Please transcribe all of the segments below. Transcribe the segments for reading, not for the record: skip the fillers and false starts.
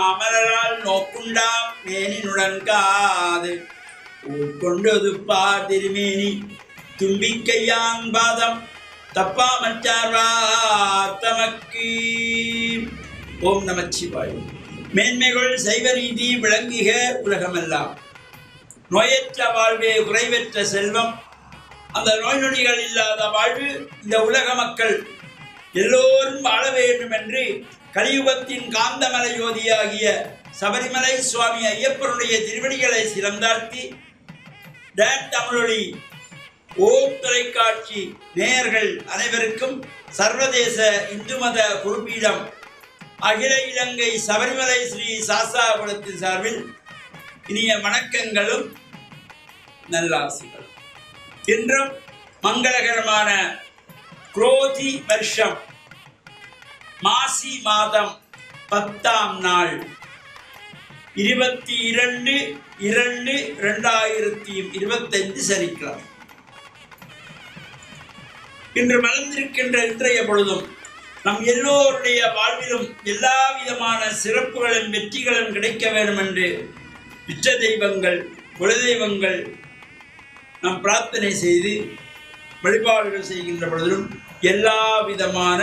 மாமலரால் நோக்குண்டாம் மேனினுடன் காது உட்கொண்டது பார் திருமேனி தும்பிக்கையான் பாதம் தப்பாமற்றார்வார் தமக்கு. ஓம் நமச்சிவாய. மேன்மைகள் சைவ நீதி விளங்குக உலகமெல்லாம். நோயற்ற வாழ்வே குறைவற்ற செல்வம். அந்த நோய் நொடிகள் இல்லாத வாழ்வு இந்த உலக மக்கள் எல்லோரும் வாழ வேண்டும் என்று கலியுகத்தின் காந்தமலை ஜோதியாகிய சபரிமலை சுவாமி ஐயப்பனுடைய திருவடிகளை சிறந்தாழ்த்தி டான் தமிழொலி ஓம் தொலைக்காட்சி நேயர்கள் அனைவருக்கும் சர்வதேச இந்து மத குருபீடம் அகில இலங்கை சபரிமலை ஸ்ரீ சாஸ்தாபுரத்தின் சார்பில் இனிய வணக்கங்களும் நல்லாசிகளும். இன்றும் மங்களகரமான குரோதி வருஷம் மாசி மாதம் 10ஆம் நாள் 22/2/2025 சனிக்கிழமை. இன்று மலர்ந்திருக்கின்ற இன்றைய பொழுதும் நம் எல்லோருடைய வாழ்விலும் எல்லா விதமான சிறப்புகளும் வெற்றிகளும் கிடைக்க வேண்டும் என்று இஷ்ட தெய்வங்கள் குலதெய்வங்கள் நாம் பிரார்த்தனை செய்து வழிபாடுகள் செய்கின்ற பொழுதிலும் எல்லா விதமான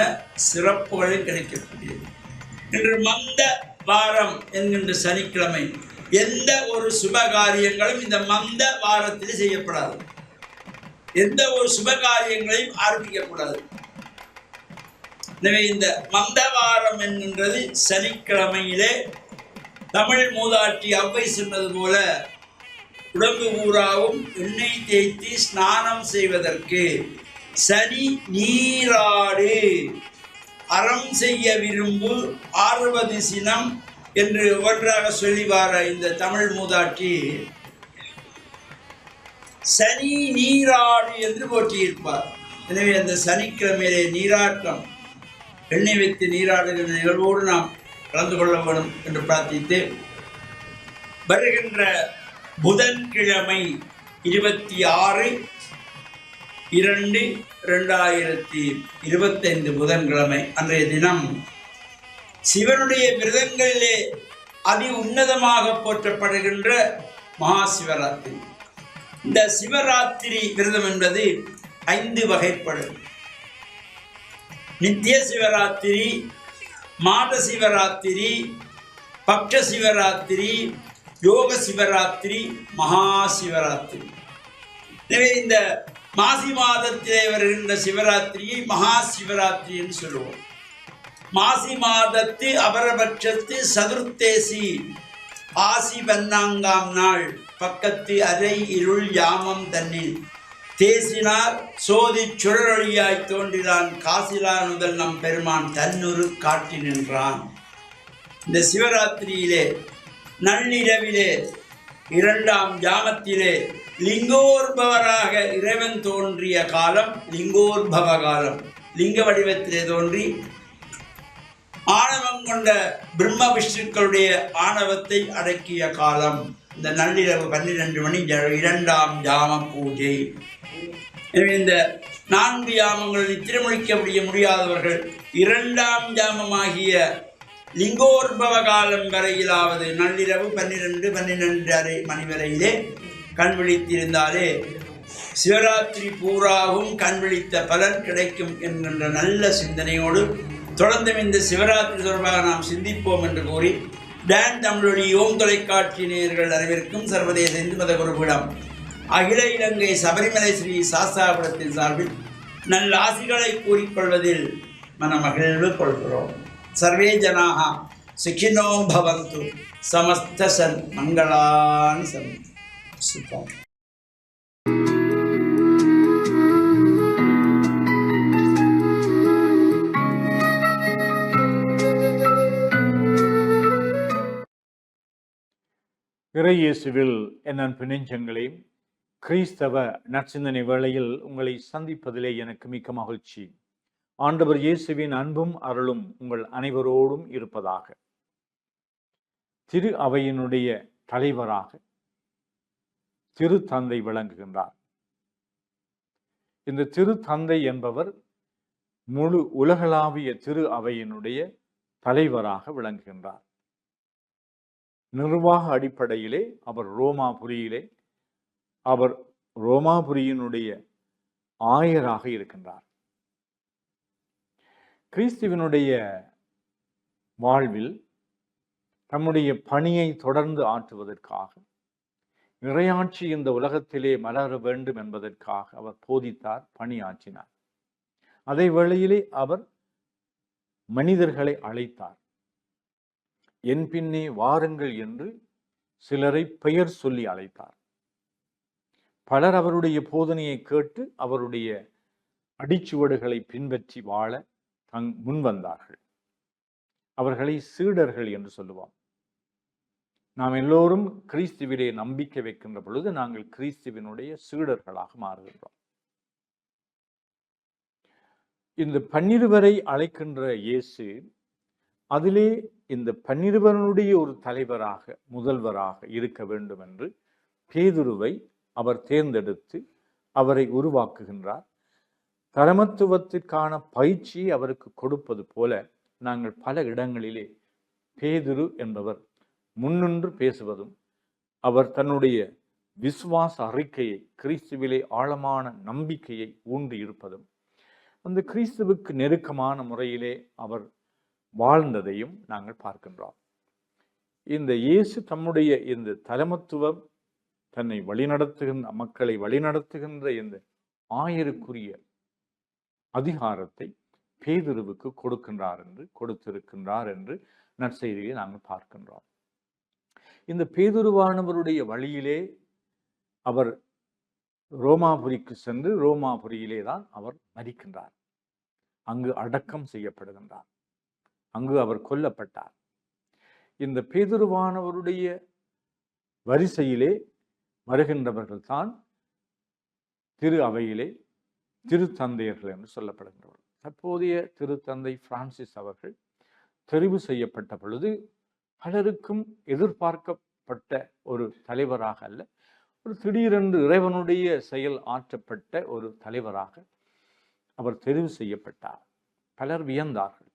சிறப்புகளும் கிடைக்கக்கூடியது. இன்று மந்த வாரம் என்கின்ற சனிக்கிழமை. எந்த ஒரு சுப காரியங்களும் இந்த மந்த வாரத்தில் செய்யப்படாது. எந்த ஒரு சுப காரியங்களையும் ஆரம்பிக்கக்கூடாது. எனவே இந்த மந்த வாரம் என்கின்றது சனிக்கிழமையிலே தமிழ் மூதாட்டி அவ்வை சொன்னது போல உடம்பு பூராவும் எண்ணெய் தேய்த்து ஸ்நானம் செய்வதற்கு சனி நீராடு அறம் செய்ய விரும்பு 60 சினம் என்று ஒன்றாக சொல்லி வார இந்த தமிழ் மூதாட்டி சனி நீராடு என்று போற்றியிருப்பார். எனவே அந்த சனிக்கிழமையிலே நீராட்டம் எண்ணெய் வைத்து நீராடுகிற நிகழ்வோடு நாம் கலந்து கொள்ள வேண்டும் என்று பிரார்த்தித்து வருகின்ற புதன்கிழமை 26/2/2025 புதன்கிழமை அன்றைய தினம் சிவனுடைய விரதங்களிலே அதி உன்னதமாக போற்றப்படுகின்ற மகா சிவராத்திரி. இந்த சிவராத்திரி விரதம் என்பது 5 வகைப்படும். நித்திய சிவராத்திரி, மாத சிவராத்திரி, பக்ஷ சிவராத்திரி, யோக சிவராத்திரி, மகா சிவராத்திரி. எனவே இந்த மாசி மாதத்திலே வருகின்ற சிவராத்திரியை மகா சிவராத்திரி என்று சொல்லுவோம். மாசி மாதத்து அபரபட்சத்து சதுர்த்தேசி ஆசி 14ஆம் நாள் பக்கத்து அரை இருள் யாமம் தன்னில் தேசினார் சோதி சுழலொளியாய் தோன்றினான் காசிலா முதல் நம் பெருமான் தன்னுரு காட்டி நின்றான். இந்த சிவராத்திரியிலே நள்ளிரவிலே 2ஆம் ஜாமத்திலே லிங்கோர்பவராக இறைவன் தோன்றிய காலம் லிங்கோர்பவ காலம். லிங்க வடிவத்திலே தோன்றி ஆணவம் கொண்ட பிரம்ம விஷ்ணுக்களுடைய ஆணவத்தை அடக்கிய காலம் இந்த நள்ளிரவு 12 மணி 2ஆம் ஜாம பூஜை. எனவே இந்த 4 யாமங்கள் நித்திரை முடிக்க முடியாதவர்கள் 2ஆம் ஜாமமாகிய லிங்கோர்பவ காலம் வரையிலாவது நள்ளிரவு 12-12:30 மணி வரையிலே கண் விழித்திருந்தாலே சிவராத்திரி பூராவும் கண் விழித்த பலன் கிடைக்கும் என்கின்ற நல்ல சிந்தனையோடு தொடர்ந்து இந்த சிவராத்திரி தொடர்பாக நாம் சிந்திப்போம் என்று கூறி டான் தமிழொலி ஓம் தொலைக்காட்சி நேயர்கள் அனைவருக்கும் சர்வதேச இந்து மத குருபீடம் அகில இலங்கை சபரிமலை ஸ்ரீ சாஸ்தாபுரத்தின் சார்பில் நல்ல ஆசிகளை கூறிக்கொள்வதில் மனமகிழ்வு கொள்கிறோம். சர்வே ஜனாக சுகினோ பவந்து சமஸ்த சன் மங்களான் சன் சுபம். இறையேசுவில் என் அன்பு நெஞ்சங்களே, கிறிஸ்தவ நற்சிந்தனை வேளையில் உங்களை சந்திப்பதிலே எனக்கு மிக்க மகிழ்ச்சி. ஆண்டவர் இயேசுவின் அன்பும் அருளும் உங்கள் அனைவரோடும் இருப்பதாக. திரு அவையினுடைய தலைவராக திரு தந்தை விளங்குகின்றார். இந்த திரு தந்தை என்பவர் முழு உலகளாவிய திரு அவையினுடைய தலைவராக விளங்குகின்றார். நிர்வாக அடிப்படையிலே அவர் ரோமாபுரியினுடைய ஆயராக இருக்கின்றார். கிறிஸ்துவினுடைய வாழ்வில் தம்முடைய பணியை தொடர்ந்து ஆற்றுவதற்காக, இறையாட்சி இந்த உலகத்திலே மலர வேண்டும் என்பதற்காக அவர் போதித்தார், பணியாற்றினார். அதே வேளையிலே அவர் மனிதர்களை அழைத்தார். என் பின்னே வாருங்கள் என்று சிலரை பெயர் சொல்லி அழைத்தார். பலர் அவருடைய போதனையை கேட்டு அவருடைய அடிச்சுவடுகளை பின்பற்றி வாழ முன்வந்தார்கள். அவர்களை சீடர்கள் என்று சொல்லுவோம். நாம் எல்லோரும் கிறிஸ்துவிலே நம்பிக்கை வைக்கின்ற பொழுது நாங்கள் கிறிஸ்துவினுடைய சீடர்களாக மாறுகின்றோம். இந்த 12 அழைக்கின்ற இயேசு அதிலே இந்த 12 ஒரு தலைவராக, முதல்வராக இருக்க வேண்டும் என்று பேதுருவை அவர் தேர்ந்தெடுத்து அவரை உருவாக்குகின்றார். தலைமத்துவத்திற்கான பயிற்சியை அவருக்கு கொடுப்பது போல நாங்கள் பல இடங்களிலே பேதுரு என்பவர் முன்னின்று பேசுவதும், அவர் தன்னுடைய விசுவாச அறிக்கையை, கிறிஸ்துவிலே ஆழமான நம்பிக்கையை ஊன்றி இருப்பதும், அந்த கிறிஸ்துவுக்கு நெருக்கமான முறையிலே அவர் வாழ்ந்ததையும் நாங்கள் பார்க்கின்றோம். இந்த இயேசு தம்முடைய இந்த தலைமத்துவம், தன்னை வழிநடத்துகின்ற மக்களை வழிநடத்துகின்ற இந்த ஆயருக்குரிய அதிகாரத்தை பேதுருவுக்கு கொடுத்திருக்கின்றார் என்று நற்செய்தியை நாங்கள் பார்க்கின்றோம். இந்த பேதுருவானவருடைய வழியிலே அவர் ரோமாபுரிக்கு சென்று ரோமாபுரியிலே தான் அவர் மரிக்கின்றார். அங்கு அடக்கம் செய்யப்படுகின்றார். அங்கு அவர் கொல்லப்பட்டார். இந்த பேதுருவானவருடைய வரிசையிலே வருகின்றவர்கள் தான் திரு அவையிலே திருத்தந்தையர்கள் என்று சொல்லப்படுகின்றவர்கள். தற்போதைய திருத்தந்தை பிரான்சிஸ் அவர்கள் தெரிவு செய்யப்பட்ட பொழுது பலருக்கும் எதிர்பார்க்கப்பட்ட ஒரு தலைவராக அல்ல, ஒரு திடீரென்று இறைவனுடைய செயல் ஆற்றப்பட்ட ஒரு தலைவராக அவர் தெரிவு செய்யப்பட்டார். பலர் வியந்தார்கள்.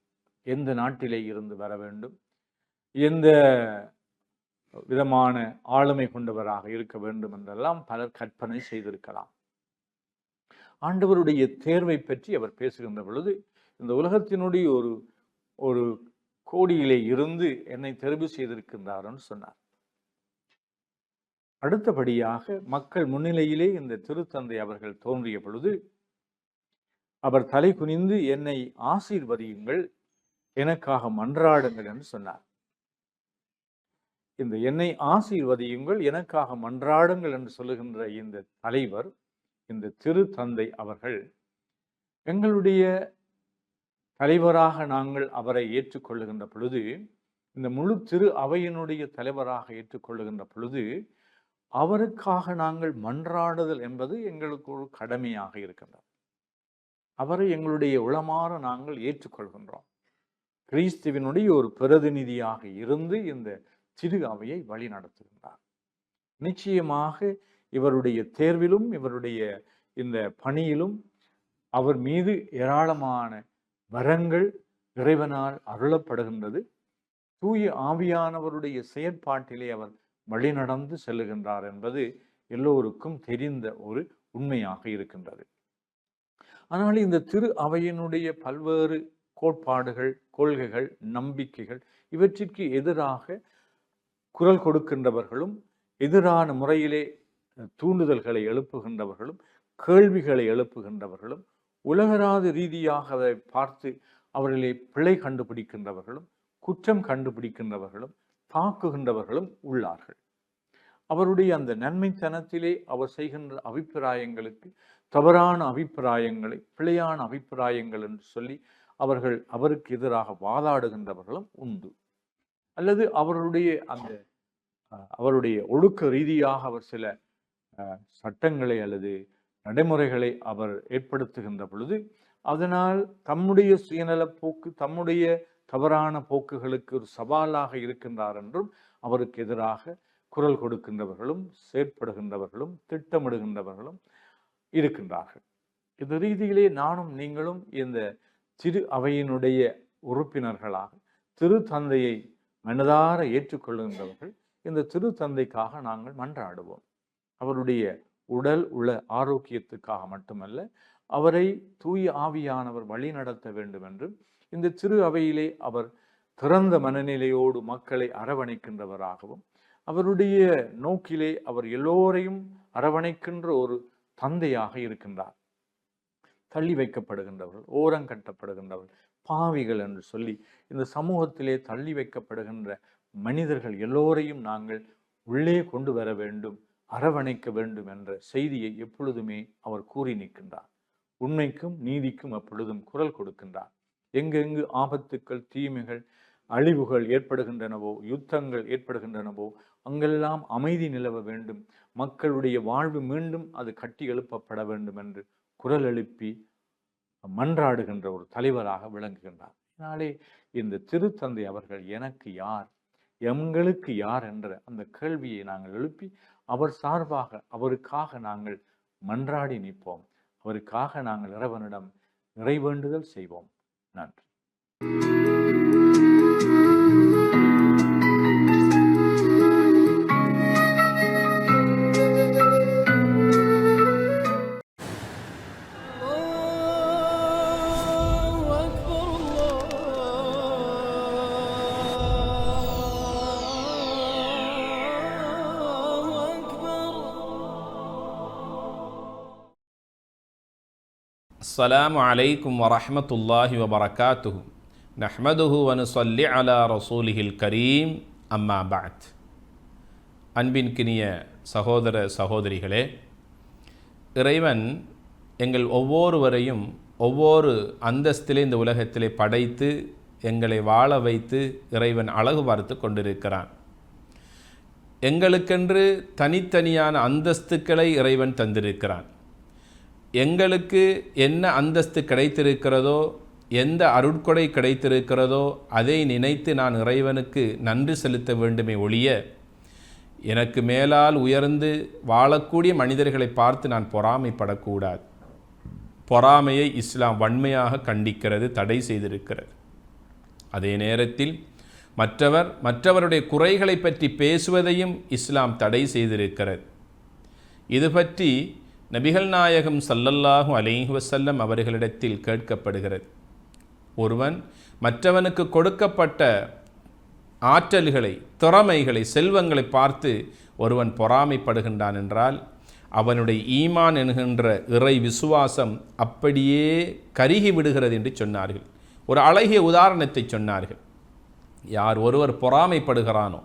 எந்த நாட்டிலே இருந்து வர வேண்டும், எந்த விதமான ஆளுமை கொண்டவராக இருக்க வேண்டும் என்றெல்லாம் பலர் கற்பனை செய்திருக்கலாம். ஆண்டவருடைய தேர்வை பற்றி அவர் பேசுகின்ற பொழுது, இந்த உலகத்தினுடைய ஒரு கோடியிலே இருந்து என்னை தெரிவு செய்திருக்கின்றார்னு சொன்னார். அடுத்தபடியாக மக்கள் முன்னிலையிலே இந்த திருத்தந்தை அவர்கள் தோன்றிய பொழுது அவர் தலை குனிந்து என்னை ஆசீர்வதியுங்கள், எனக்காக மன்றாடுங்கள் என்று சொன்னார். இந்த என்னை ஆசீர்வதியுங்கள், எனக்காக மன்றாடுங்கள் என்று சொல்லுகின்ற இந்த தலைவர், இந்த திருத்தந்தை அவர்கள் எங்களுடைய தலைவராக நாங்கள் அவரை ஏற்றுக்கொள்ளுகின்ற பொழுது, இந்த முழு திரு அவையினுடைய தலைவராக ஏற்றுக்கொள்ளுகின்ற பொழுது அவருக்காக நாங்கள் மன்றாடுதல் என்பது எங்களுக்கு ஒரு கடமையாக இருக்கின்றது. அவரை எங்களுடைய உளமாற நாங்கள் ஏற்றுக்கொள்கின்றோம். கிறிஸ்துவினுடைய ஒரு பிரதிநிதியாக இருந்து இந்த திரு அவையை வழி நடத்துகின்றார். நிச்சயமாக இவருடைய தேர்விலும் இவருடைய இந்த பணியிலும் அவர் மீது ஏராளமான வரங்கள் இறைவனால் அருளப்படுகின்றது. தூய ஆவியானவருடைய செயற்பாட்டிலே அவர் வழிநடந்து செல்லுகின்றார் என்பது எல்லோருக்கும் தெரிந்த ஒரு உண்மையாக இருக்கின்றது. ஆனால் இந்த திரு அவையினுடைய பல்வேறு கோட்பாடுகள், கொள்கைகள், நம்பிக்கைகள் இவற்றிற்கு எதிராக குரல் கொடுக்கின்றவர்களும், எதிரான முறையிலே தூண்டுதல்களை எழுப்புகின்றவர்களும், கேள்விகளை எழுப்புகின்றவர்களும், உலகராது ரீதியாக அதை பார்த்து அவர்களை பிழை கண்டுபிடிக்கின்றவர்களும், குற்றம் கண்டுபிடிக்கின்றவர்களும், தாக்குகின்றவர்களும் உள்ளார்கள். அவருடைய அந்த நன்மைத்தனத்திலே அவர் செய்கின்ற அபிப்பிராயங்களுக்கு தவறான அபிப்பிராயங்களை, பிழையான அபிப்பிராயங்கள் என்று சொல்லி அவருக்கு எதிராக வாதாடுகின்றவர்களும் உண்டு. அல்லது அவருடைய ஒழுக்க ரீதியாக அவர் சில சட்டங்களை அல்லது நடைமுறைகளை அவர் ஏற்படுத்துகின்ற பொழுது அதனால் தம்முடைய சுயநலப்போக்கு, தம்முடைய தவறான போக்குகளுக்கு ஒரு சவாலாக இருக்கின்றார் என்றும் அவருக்கு எதிராக குரல் கொடுக்கின்றவர்களும், செயற்படுகின்றவர்களும், திட்டமிடுகின்றவர்களும் இருக்கின்றார்கள். இந்த ரீதியிலே நானும் நீங்களும் இந்த திரு அவையினுடைய உறுப்பினர்களாக திருத்தந்தையை மனதார ஏற்றுக்கொள்கின்றவர்கள் இந்த திருத்தந்தைக்காக நாங்கள் மன்றாடுவோம். அவருடைய உடல் உள்ள ஆரோக்கியத்துக்காக மட்டுமல்ல, அவரை தூய ஆவியானவர் வழி நடத்த வேண்டும் என்றும், இந்த திரு அவையிலே அவர் திறந்த மனநிலையோடு மக்களை அரவணைக்கின்றவராகவும், அவருடைய நோக்கிலே அவர் எல்லோரையும் அரவணைக்கின்ற ஒரு தந்தையாக இருக்கின்றார். தள்ளி வைக்கப்படுகின்றவர்கள், ஓரங்கட்டப்படுகின்றவர்கள், பாவிகள் என்று சொல்லி இந்த சமூகத்திலே தள்ளி வைக்கப்படுகின்ற மனிதர்கள் எல்லோரையும் நாங்கள் உள்ளே கொண்டு வர வேண்டும், அரவணைக்க வேண்டும் என்ற செய்தியை எப்பொழுதுமே அவர் கூறி நிற்கின்றார். உண்மைக்கும் நீதிக்கும் எப்பொழுதும் குரல் கொடுக்கின்றார். எங்கெங்கு ஆபத்துக்கள், தீமைகள், அழிவுகள் ஏற்படுகின்றனவோ, யுத்தங்கள் ஏற்படுகின்றனவோ, அங்கெல்லாம் அமைதி நிலவ வேண்டும், மக்களுடைய வாழ்வு மீண்டும் அது கட்டி எழுப்பப்பட வேண்டும் என்று குரல் எழுப்பி மன்றாடுகின்ற ஒரு தலைவராக விளங்குகின்றார். இதனாலே இந்த திருத்தந்தை அவர்கள் எனக்கு யார், எங்களுக்கு யார் என்ற அந்த கேள்வியை நாங்கள் எழுப்பி அவர் சார்பாக, அவருக்காக நாங்கள் மன்றாடி நிற்போம். அவருக்காக நாங்கள் இறைவனிடம் நிறைவேண்டுதல் செய்வோம். நன்றி. அஸ்ஸலாமு அலைக்கும் வரஹ்மத்துல்லாஹி வபரகாத்துஹு. நஹ்மதுஹு வ நுஸல்லி அலா ரசூலிஹில் கரீம். அம்மா பஅத். அன்பின்கினிய சகோதர சகோதரிகளே, இறைவன் எங்கள் ஒவ்வொருவரையும் ஒவ்வொரு அந்தஸ்திலே இந்த உலகத்திலே படைத்து எங்களை வாழ வைத்து இறைவன் அழகு பார்த்து கொண்டிருக்கிறான். எங்களுக்கென்று தனித்தனியான அந்தஸ்துக்களை இறைவன் தந்திருக்கிறான். எங்களுக்கு என்ன அந்தஸ்து கிடைத்திருக்கிறதோ, எந்த அருட்கொடை கிடைத்திருக்கிறதோ அதை நினைத்து நான் இறைவனுக்கு நன்றி செலுத்த வேண்டுமே ஒழிய, எனக்கு மேலால் உயர்ந்து வாழக்கூடிய மனிதர்களை பார்த்து நான் பொறாமைப்படக்கூடாது. பொறாமையை இஸ்லாம் வன்மையாக கண்டிக்கிறது, தடை செய்திருக்கிறது. அதே நேரத்தில் மற்றவருடைய குறைகளை பற்றி பேசுவதையும் இஸ்லாம் தடை செய்திருக்கிறது. இது பற்றி நபிகள் நாயகம் ஸல்லல்லாஹு அலைஹி வஸல்லம் அவர்களிடத்தில் கேட்கப்படுகிறது. ஒருவன் மற்றவனுக்கு கொடுக்கப்பட்ட ஆற்றல்களை, திறமைகளை, செல்வங்களை பார்த்து ஒருவன் பொறாமைப்படுகின்றான் என்றால் அவனுடைய ஈமான் என்கின்ற இறை விசுவாசம் அப்படியே கருகி விடுகிறது என்று சொன்னார்கள். ஒரு அழகிய உதாரணத்தை சொன்னார்கள். யார் ஒருவர் பொறாமைப்படுகிறானோ,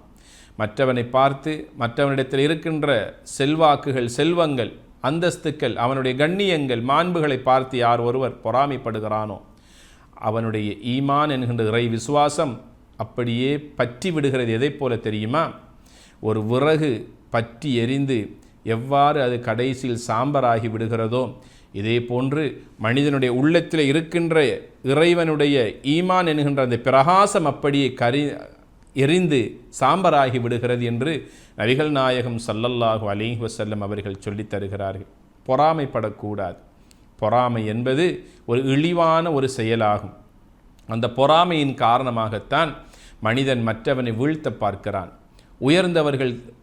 மற்றவனை பார்த்து மற்றவனிடத்தில் இருக்கின்ற செல்வாக்குகள், செல்வங்கள், அந்தஸ்துக்கள், அவனுடைய கண்ணியங்கள், மாண்புகளை பார்த்து யார் ஒருவர் பொறாமைப்படுகிறானோ அவனுடைய ஈமான் என்கின்ற இறை விசுவாசம் அப்படியே பற்றி விடுகிறது. எதை போல தெரியுமா? ஒரு விறகு பற்றி எரிந்து எவ்வாறு அது கடைசியில் சாம்பராகி விடுகிறதோ, இதே போன்று மனிதனுடைய உள்ளத்தில் இருக்கின்ற இறைவனுடைய ஈமான் என்கின்ற அந்த பிரகாசம் அப்படியே எரிந்து சாம்பராகி விடுகிறது என்று நபிகள் நாயகம் ஸல்லல்லாஹு அலைஹி வஸல்லம் அவர்கள் சொல்லித் தருகிறார்கள். பொறாமைப்படக்கூடாது. பொறாமை என்பது ஒரு இழிவான ஒரு செயலாகும். அந்த பொறாமையின் காரணமாகத்தான் மனிதன் மற்றவனை வீழ்த்த பார்க்கிறான்.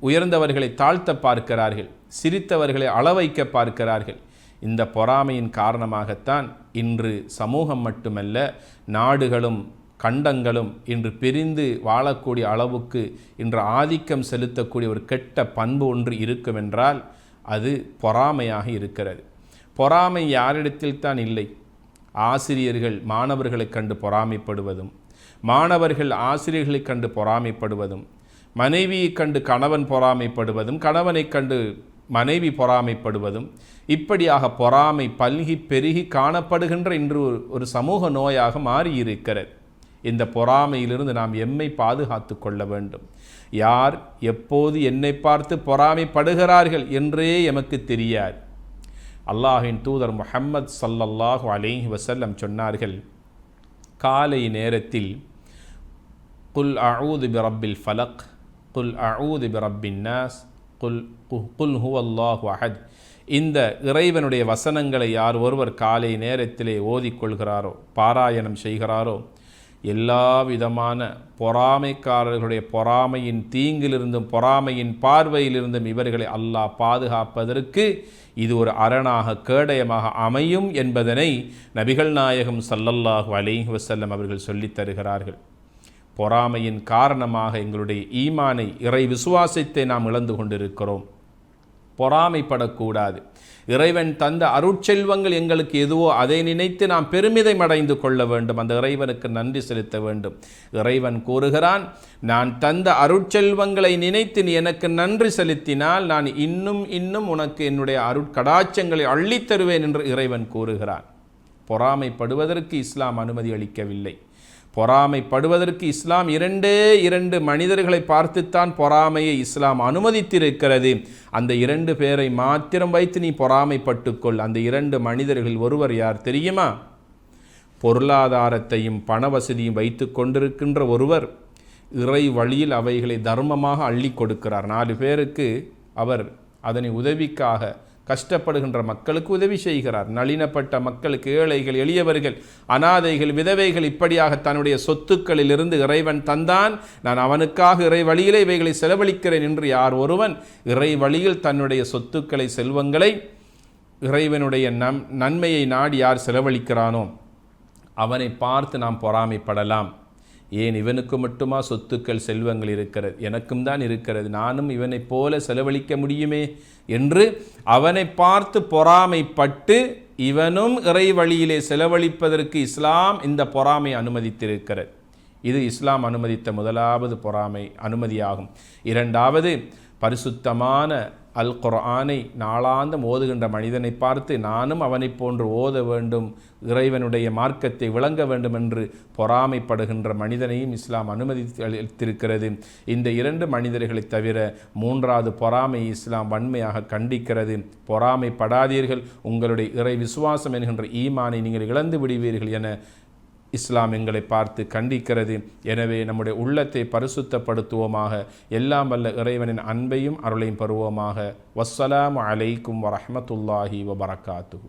உயர்ந்தவர்களை தாழ்த்த பார்க்கிறார்கள். சிரித்தவர்களை அளவைக்க பார்க்கிறார்கள். இந்த பொறாமையின் காரணமாகத்தான் இன்று சமூகம் மட்டுமல்ல, நாடுகளும் கண்டங்களும் இன்று பிரிந்து வாழக்கூடிய அளவுக்கு இன்று ஆதிக்கம் செலுத்தக்கூடிய ஒரு கெட்ட பண்பு ஒன்று இருக்குமென்றால் அது பொறாமையாக இருக்கிறது. பொறாமை யாரிடத்தில் தான் இல்லை? ஆசிரியர்கள் மாணவர்களை கண்டு பொறாமைப்படுவதும், மாணவர்கள் ஆசிரியர்களை கண்டு பொறாமைப்படுவதும், மனைவியை கண்டு கணவன் பொறாமைப்படுவதும், கணவனை கண்டு மனைவி பொறாமைப்படுவதும், இப்படியாக பொறாமை பல்கி பெருகி காணப்படுகின்ற இன்று ஒரு சமூக நோயாக மாறியிருக்கிறது. இந்த பொறாமையிலிருந்து நாம் எம்மை பாதுகாத்து கொள்ள வேண்டும். யார் எப்போது என்னை பார்த்து பொறாமைப்படுகிறார்கள் என்றே எமக்கு தெரியாது. அல்லாஹின் தூதர் முஹம்மது ஸல்லல்லாஹு அலைஹி வஸல்லம் சொன்னார்கள், காலை நேரத்தில் குல் அஊது பிரப்பில் ஃபலக், குல் அஊது பிரப்பின் நாஸ், குல் ஹுவல்லாஹு அஹத். இந்த இறைவனுடைய வசனங்களை யார் ஒருவர் காலை நேரத்திலே ஓதிக்கொள்கிறாரோ, பாராயணம் செய்கிறாரோ, எல்லா விதமான பொறாமைக்காரர்களுடைய பொறாமையின் தீங்கிலிருந்தும் பொறாமையின் பார்வையிலிருந்தும் இவர்களை அல்லாஹ் பாதுகாப்பதற்கு இது ஒரு அரணாக கேடயமாக அமையும் என்பதனை நபிகள் நாயகம் ஸல்லல்லாஹு அலைஹி வஸல்லம் அவர்கள் சொல்லித் தருகிறார்கள். பொறாமையின் காரணமாக எங்களுடைய ஈமானை, இறை விசுவாசத்தை நாம் இழந்து கொண்டிருக்கிறோம். பொறாமைப்படக்கூடாது. இறைவன் தந்த அருட்செல்வங்கள் எங்களுக்கு எதுவோ அதை நினைத்து நாம் பெருமிதம் அடைந்து கொள்ள வேண்டும். அந்த இறைவனுக்கு நன்றி செலுத்த வேண்டும். இறைவன் கூறுகிறான், நான் தந்த அருட்செல்வங்களை நினைத்து நீ எனக்கு நன்றி செலுத்தினால் நான் இன்னும் இன்னும் உனக்கு என்னுடைய அருட்கடாட்சங்களை அள்ளித் தருவேன் என்று இறைவன் கூறுகிறான். பொறாமைப்படுவதற்கு இஸ்லாம் அனுமதி அளிக்கவில்லை. பொறாமைப்படுவதற்கு இஸ்லாம் இரண்டு மனிதர்களை பார்த்துத்தான் பொறாமையை இஸ்லாம் அனுமதித்திருக்கிறது. அந்த 2 பேரை மாத்திரம் வைத்து நீ பொறாமைப்பட்டுக்கொள். அந்த 2 மனிதர்களில் ஒருவர் யார் தெரியுமா? பொருளாதாரத்தையும் பண வசதியும் வைத்து கொண்டிருக்கின்ற ஒருவர் இறை வழியில் அவைகளை தர்மமாக அள்ளி கொடுக்கிறார். 4 பேருக்கு அவர் அதனை உதவிக்காக கஷ்டப்படுகின்ற மக்களுக்கு உதவி செய்கிறார். நளினப்பட்ட மக்களுக்கு, ஏழைகள், எளியவர்கள், அனாதைகள், விதவைகள், இப்படியாக தன்னுடைய சொத்துக்களிலிருந்து இறைவன் தந்தான், நான் அவனுக்காக இறை வழியிலே இவைகளை செலவழிக்கிறேன் என்று யார் ஒருவன் இறை வழியில் தன்னுடைய சொத்துக்களை, செல்வங்களை, இறைவனுடைய நன்மையை நாடி யார் செலவழிக்கிறானோ அவனை பார்த்து நாம் பொறாமைப்படலாம். ஏன் இவனுக்கு மட்டுமா சொத்துக்கள், செல்வங்கள் இருக்கிறது? எனக்கும் தான் இருக்கிறது, நானும் இவனைப் போல செலவழிக்க முடியுமே என்று அவனை பார்த்து பொறாமைப்பட்டு இவனும் இறை வழியிலே செலவழிப்பதற்கு இஸ்லாம் இந்த பொறாமை அனுமதித்திருக்கிறது. இது இஸ்லாம் அனுமதித்த முதலாவது பொறாமை அனுமதியாகும். 2வது, பரிசுத்தமான அல் குர்ஆனை நாளாந்தம் ஓதுகின்ற மனிதனை பார்த்து நானும் அவனைப் போன்று ஓத வேண்டும், இறைவனுடைய மார்க்கத்தை விளங்க வேண்டும் என்று பொறாமைப்படுகின்ற மனிதனையும் இஸ்லாம் அனுமதித்து அளித்திருக்கிறது. இந்த 2 மனிதர்களை தவிர 3வது பொறாமை இஸ்லாம் வன்மையாக கண்டிக்கிறது. பொறாமைப்படாதீர்கள், உங்களுடைய இறை விசுவாசம் என்கின்ற ஈமானை நீங்கள் இழந்து விடுவீர்கள் என இஸ்லாம் எங்களை பார்த்து கண்டிக்கிறது. எனவே நம்முடைய உள்ளத்தை பரிசுத்தப்படுத்துவோமாக. எல்லாம் வல்ல இறைவனின் அன்பையும் அருளையும் பெறுவோமாக. வஸ்ஸலாமு அலைக்கும் வரஹ்மத்துல்லாஹி வபரகாத்துஹு.